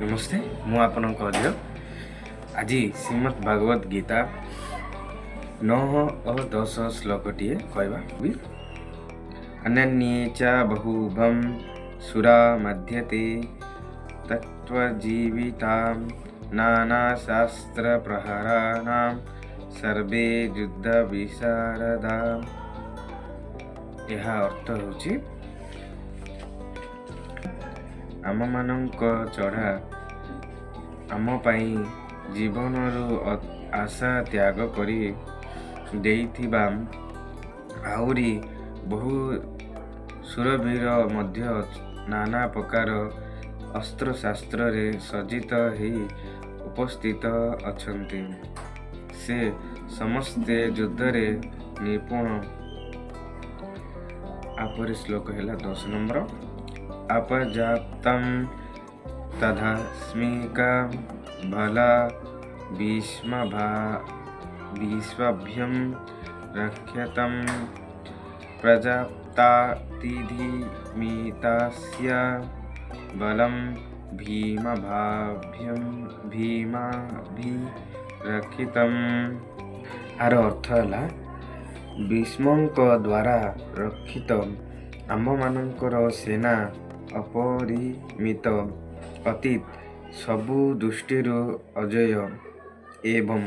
नमस्ते मु आपनक अजय आज श्रीमद् भागवत गीता 9 और 10 श्लोकटीए कहवा भी अनन्ये च बहुभं सुरा मध्यते तत्त्वजीवितां नानाशास्त्र प्रहराणां सर्वे युद्ध विशारदा। यह अर्थ होची आम मानक चढ़ा आम पाई जीवनरू आशा त्याग करी देइथिबा आहुरी बहु सुरवीर मध्य नाना प्रकार अस्त्र शास्त्र रे सज्जित ही उपस्थित अछंती। से समस्ते युद्ध रे निपुण। आपर श्लोक है 10 नंबर। अपजाप्तं तदास्मिका भला विश्वभ्यं रक्षतं प्रजाप्तातिधिमितस्य बलं भीमाभिरक्षितम्। आर अर्थ है भीष्मक द्वारा रक्षित आम मानकर सेना अपरिमित अतीत सबु दृष्टिरु अजय एवं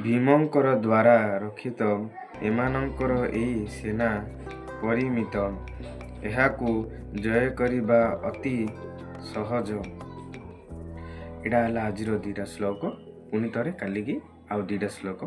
भीमंकर द्वारा रक्षित एमानंकर एई सेना परिमित। एहाकु जय करिबा अति सहज। एडा हला आजिर 2टा श्लोक। पुणी थरे काली की आउ 2टा श्लोक।